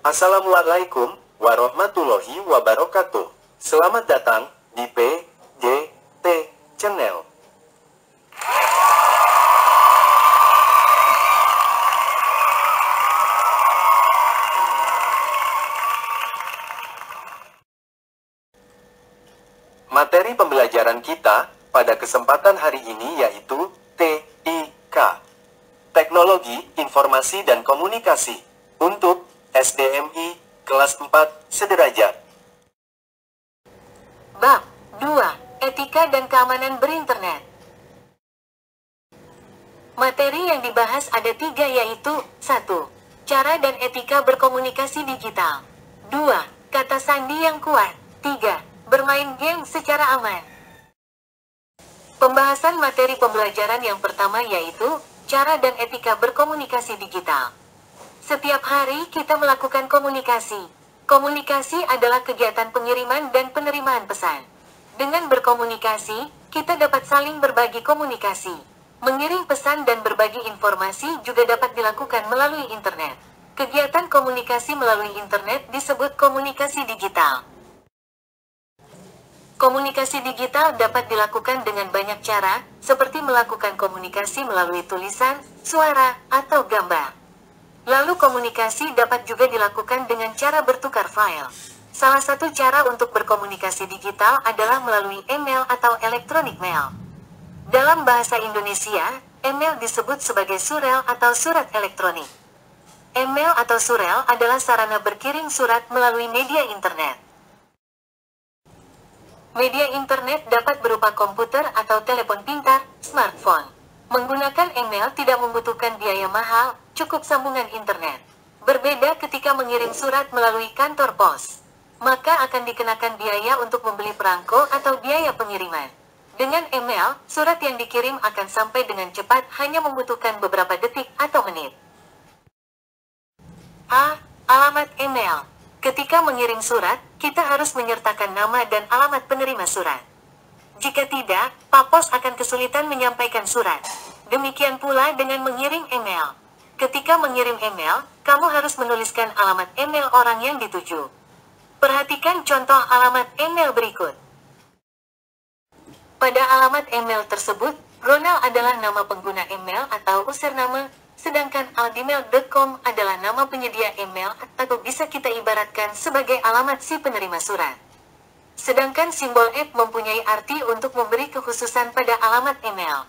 Assalamualaikum warahmatullahi wabarakatuh. Selamat datang di PJT Channel. Materi pembelajaran kita pada kesempatan hari ini yaitu TIK, Teknologi Informasi dan Komunikasi, untuk SDMI kelas 4 sederajat. Bab 2. Etika dan Keamanan Berinternet. Materi yang dibahas ada 3 yaitu 1. Cara dan etika berkomunikasi digital. 2. Kata sandi yang kuat. 3. Bermain game secara aman. Pembahasan materi pembelajaran yang pertama yaitu cara dan etika berkomunikasi digital. Setiap hari kita melakukan komunikasi. Komunikasi adalah kegiatan pengiriman dan penerimaan pesan. Dengan berkomunikasi, kita dapat saling berbagi komunikasi. Mengirim pesan dan berbagi informasi juga dapat dilakukan melalui internet. Kegiatan komunikasi melalui internet disebut komunikasi digital. Komunikasi digital dapat dilakukan dengan banyak cara, seperti melakukan komunikasi melalui tulisan, suara, atau gambar. Lalu komunikasi dapat juga dilakukan dengan cara bertukar file. Salah satu cara untuk berkomunikasi digital adalah melalui email atau electronic mail. Dalam bahasa Indonesia, email disebut sebagai surel atau surat elektronik. Email atau surel adalah sarana berkirim surat melalui media internet. Media internet dapat berupa komputer atau telepon pintar, smartphone. Menggunakan email tidak membutuhkan biaya mahal, cukup sambungan internet. Berbeda ketika mengirim surat melalui kantor pos. Maka akan dikenakan biaya untuk membeli perangko atau biaya pengiriman. Dengan email, surat yang dikirim akan sampai dengan cepat hanya membutuhkan beberapa detik atau menit. A. Alamat email. Ketika mengirim surat, kita harus menyertakan nama dan alamat penerima surat. Jika tidak, Pak Pos akan kesulitan menyampaikan surat. Demikian pula dengan mengirim email. Ketika mengirim email, kamu harus menuliskan alamat email orang yang dituju. Perhatikan contoh alamat email berikut. Pada alamat email tersebut, Ronald adalah nama pengguna email atau username, sedangkan aldemail.com adalah nama penyedia email atau bisa kita ibaratkan sebagai alamat si penerima surat. Sedangkan simbol @ mempunyai arti untuk memberi kekhususan pada alamat email.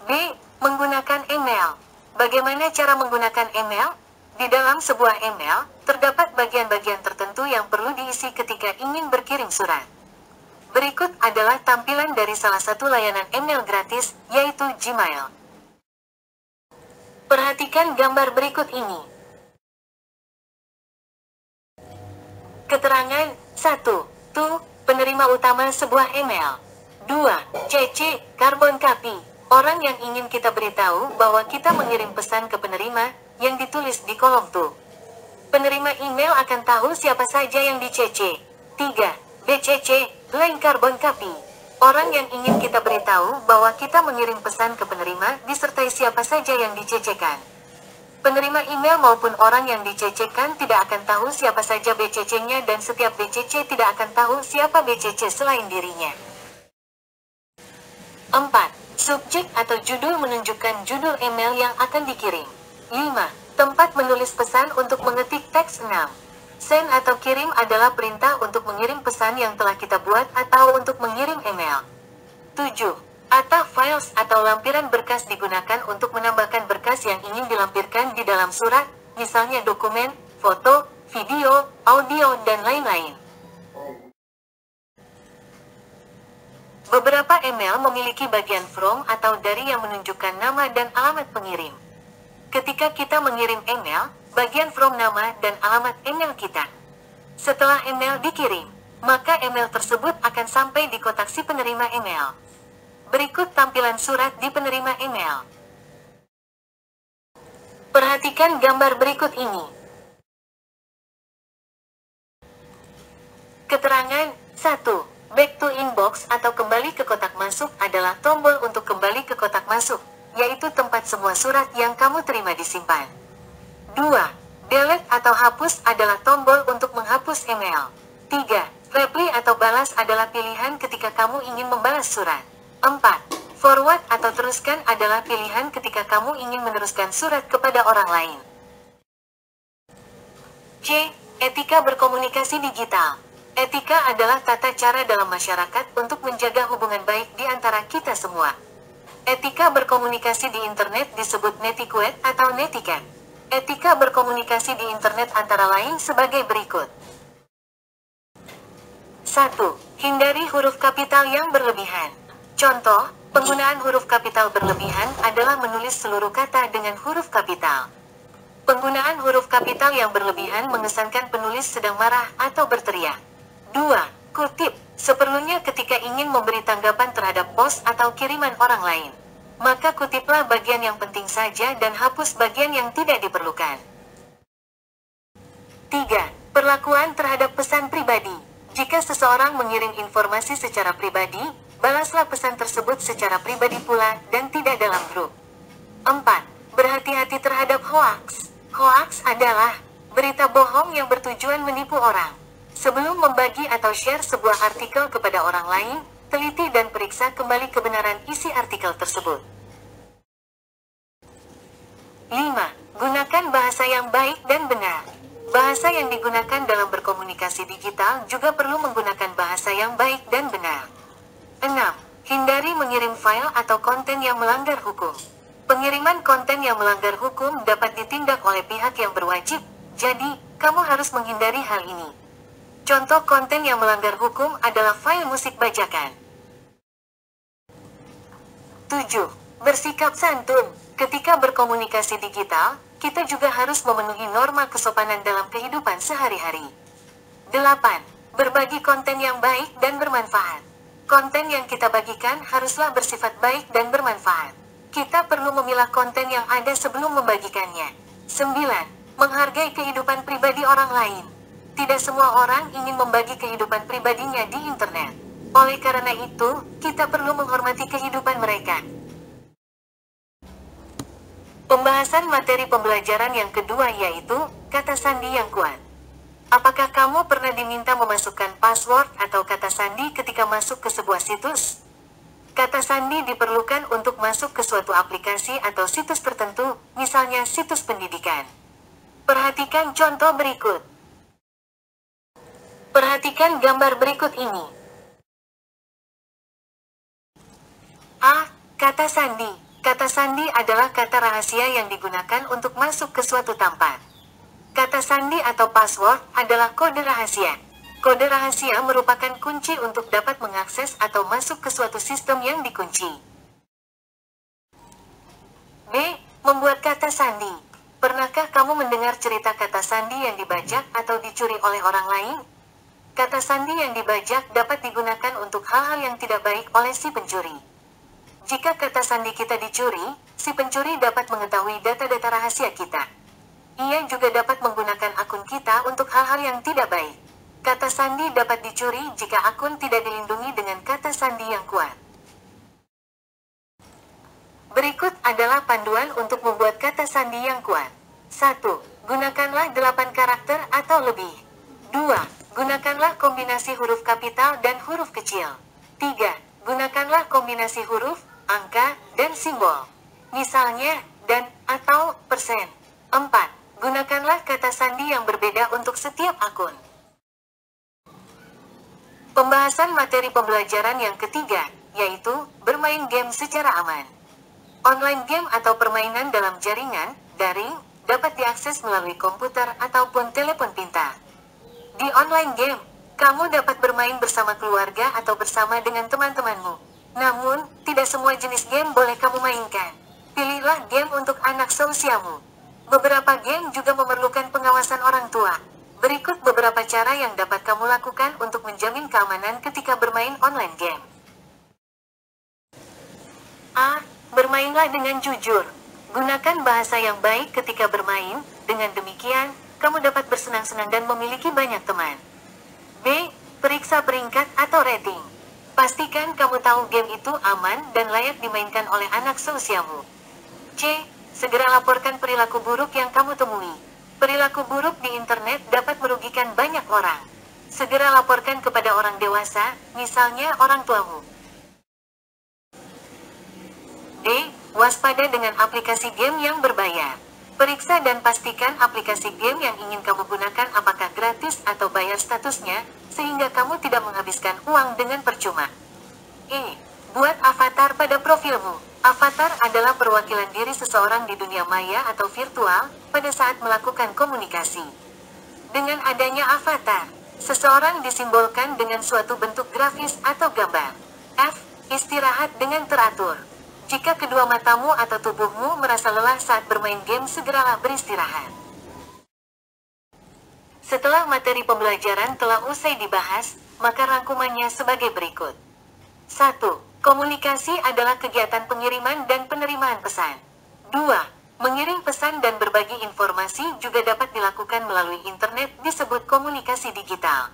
B. Menggunakan email. Bagaimana cara menggunakan email? Di dalam sebuah email, terdapat bagian-bagian tertentu yang perlu diisi ketika ingin berkirim surat. Berikut adalah tampilan dari salah satu layanan email gratis, yaitu Gmail. Perhatikan gambar berikut ini. Keterangan 1. Penerima utama sebuah email. 2. CC, carbon copy. Orang yang ingin kita beritahu bahwa kita mengirim pesan ke penerima, yang ditulis di kolom tu. Penerima email akan tahu siapa saja yang di-CC. 3. BCC, blank carbon copy. Orang yang ingin kita beritahu bahwa kita mengirim pesan ke penerima disertai siapa saja yang dicecekan. Penerima email maupun orang yang dicecekan tidak akan tahu siapa saja BCC-nya dan setiap BCC tidak akan tahu siapa BCC selain dirinya. 4. Subjek atau judul menunjukkan judul email yang akan dikirim. 5. Tempat menulis pesan untuk mengetik teks. 6. Send atau kirim adalah perintah untuk mengirim pesan yang telah kita buat atau untuk mengirim email. 7. Attach files atau lampiran berkas digunakan untuk menambahkan berkas yang ingin dilampirkan di dalam surat, misalnya dokumen, foto, video, audio, dan lain-lain. Beberapa email memiliki bagian from atau dari yang menunjukkan nama dan alamat pengirim. Ketika kita mengirim email, bagian from nama dan alamat email kita. Setelah email dikirim, maka email tersebut akan sampai di kotak si penerima email. Berikut tampilan surat di penerima email. Perhatikan gambar berikut ini. Keterangan 1. Back to inbox atau kembali ke kotak masuk adalah tombol untuk kembali ke kotak masuk, yaitu tempat semua surat yang kamu terima disimpan. 2. Delete atau hapus adalah tombol untuk menghapus email. 3. Reply atau balas adalah pilihan ketika kamu ingin membalas surat. 4. Forward atau teruskan adalah pilihan ketika kamu ingin meneruskan surat kepada orang lain. C. Etika berkomunikasi digital. Etika adalah tata cara dalam masyarakat untuk menjaga hubungan baik di antara kita semua. Etika berkomunikasi di internet disebut netiquette atau netiquette. Etika berkomunikasi di internet antara lain sebagai berikut. 1. Hindari huruf kapital yang berlebihan. Contoh, penggunaan huruf kapital berlebihan adalah menulis seluruh kata dengan huruf kapital. Penggunaan huruf kapital yang berlebihan mengesankan penulis sedang marah atau berteriak. 2. Kutip, seperlunya ketika ingin memberi tanggapan terhadap post atau kiriman orang lain. Maka kutiplah bagian yang penting saja dan hapus bagian yang tidak diperlukan. 3. Perlakuan terhadap pesan pribadi. Jika seseorang mengirim informasi secara pribadi, balaslah pesan tersebut secara pribadi pula dan tidak dalam grup. 4. Berhati-hati terhadap hoaks. Hoaks adalah berita bohong yang bertujuan menipu orang. Sebelum membagi atau share sebuah artikel kepada orang lain, teliti dan periksa kembali kebenaran isi artikel tersebut. 5. Gunakan bahasa yang baik dan benar. Bahasa yang digunakan dalam berkomunikasi digital juga perlu menggunakan bahasa yang baik dan benar. 6. Hindari mengirim file atau konten yang melanggar hukum. Pengiriman konten yang melanggar hukum dapat ditindak oleh pihak yang berwajib, jadi kamu harus menghindari hal ini. Contoh konten yang melanggar hukum adalah file musik bajakan. 7. Bersikap santun. Ketika berkomunikasi digital, kita juga harus memenuhi norma kesopanan dalam kehidupan sehari-hari. 8. Berbagi konten yang baik dan bermanfaat. Konten yang kita bagikan haruslah bersifat baik dan bermanfaat. Kita perlu memilah konten yang ada sebelum membagikannya. 9. Menghargai kehidupan pribadi orang lain. Tidak semua orang ingin membagi kehidupan pribadinya di internet. Oleh karena itu, kita perlu menghormati kehidupan mereka. Pembahasan materi pembelajaran yang kedua yaitu kata sandi yang kuat. Apakah kamu pernah diminta memasukkan password atau kata sandi ketika masuk ke sebuah situs? Kata sandi diperlukan untuk masuk ke suatu aplikasi atau situs tertentu, misalnya situs pendidikan. Perhatikan contoh berikut. Perhatikan gambar berikut ini. A. Kata sandi. Kata sandi adalah kata rahasia yang digunakan untuk masuk ke suatu tempat. Kata sandi atau password adalah kode rahasia. Kode rahasia merupakan kunci untuk dapat mengakses atau masuk ke suatu sistem yang dikunci. B. Membuat kata sandi. Pernahkah kamu mendengar cerita kata sandi yang dibajak atau dicuri oleh orang lain? Kata sandi yang dibajak dapat digunakan untuk hal-hal yang tidak baik oleh si pencuri. Jika kata sandi kita dicuri, si pencuri dapat mengetahui data-data rahasia kita. Ia juga dapat menggunakan akun kita untuk hal-hal yang tidak baik. Kata sandi dapat dicuri jika akun tidak dilindungi dengan kata sandi yang kuat. Berikut adalah panduan untuk membuat kata sandi yang kuat. 1. Gunakanlah 8 karakter atau lebih. 2. Gunakanlah kombinasi huruf kapital dan huruf kecil. 3. Gunakanlah kombinasi huruf, angka, dan simbol. Misalnya, dan, atau, persen. 4. Gunakanlah kata sandi yang berbeda untuk setiap akun. Pembahasan materi pembelajaran yang ketiga, yaitu bermain game secara aman. Online game atau permainan dalam jaringan, daring, dapat diakses melalui komputer ataupun telepon pintar. Di online game, kamu dapat bermain bersama keluarga atau bersama dengan teman-temanmu. Namun, tidak semua jenis game boleh kamu mainkan. Pilihlah game untuk anak seusiamu. Beberapa game juga memerlukan pengawasan orang tua. Berikut beberapa cara yang dapat kamu lakukan untuk menjamin keamanan ketika bermain online game. A. Bermainlah dengan jujur. Gunakan bahasa yang baik ketika bermain, dengan demikian, kamu dapat bersenang-senang dan memiliki banyak teman. B. Periksa peringkat atau rating. Pastikan kamu tahu game itu aman dan layak dimainkan oleh anak seusiamu. C. Segera laporkan perilaku buruk yang kamu temui. Perilaku buruk di internet dapat merugikan banyak orang. Segera laporkan kepada orang dewasa, misalnya orang tuamu. D. Waspada dengan aplikasi game yang berbayar. Periksa dan pastikan aplikasi game yang ingin kamu gunakan apakah gratis atau bayar statusnya, sehingga kamu tidak menghabiskan uang dengan percuma. E. Buat avatar pada profilmu. Avatar adalah perwakilan diri seseorang di dunia maya atau virtual pada saat melakukan komunikasi. Dengan adanya avatar, seseorang disimbolkan dengan suatu bentuk grafis atau gambar. F. Istirahat dengan teratur. Jika kedua matamu atau tubuhmu merasa lelah saat bermain game, segeralah beristirahat. Setelah materi pembelajaran telah usai dibahas, maka rangkumannya sebagai berikut. 1. Komunikasi adalah kegiatan pengiriman dan penerimaan pesan. 2. Mengirim pesan dan berbagi informasi juga dapat dilakukan melalui internet, disebut komunikasi digital.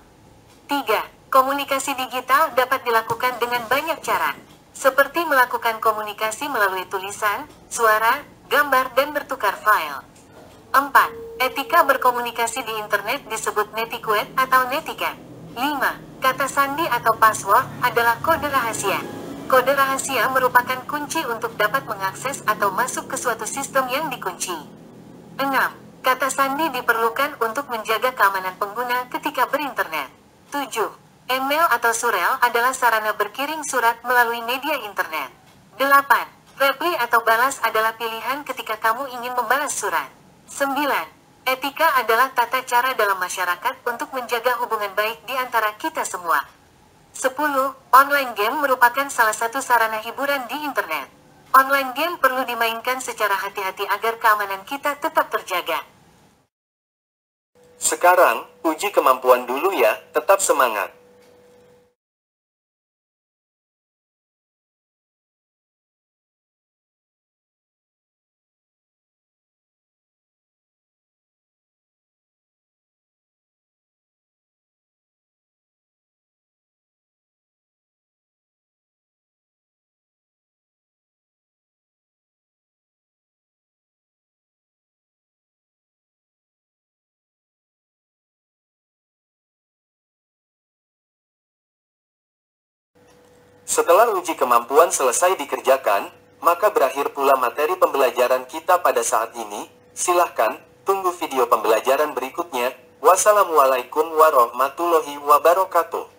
3. Komunikasi digital dapat dilakukan dengan banyak cara, seperti melakukan komunikasi melalui tulisan, suara, gambar, dan bertukar file. 4. Etika berkomunikasi di internet disebut netiquette atau netiquette. 5. Kata sandi atau password adalah kode rahasia. Kode rahasia merupakan kunci untuk dapat mengakses atau masuk ke suatu sistem yang dikunci. 6. Kata sandi diperlukan untuk menjaga keamanan pengguna ketika berinternet. 7. Email atau surel adalah sarana berkirim surat melalui media internet. 8. Reply atau balas adalah pilihan ketika kamu ingin membalas surat. 9. Etika adalah tata cara dalam masyarakat untuk menjaga hubungan baik di antara kita semua. 10. Online game merupakan salah satu sarana hiburan di internet. Online game perlu dimainkan secara hati-hati agar keamanan kita tetap terjaga. Sekarang, uji kemampuan dulu ya, tetap semangat. Setelah uji kemampuan selesai dikerjakan, maka berakhir pula materi pembelajaran kita pada saat ini. Silahkan, tunggu video pembelajaran berikutnya. Wassalamualaikum warahmatullahi wabarakatuh.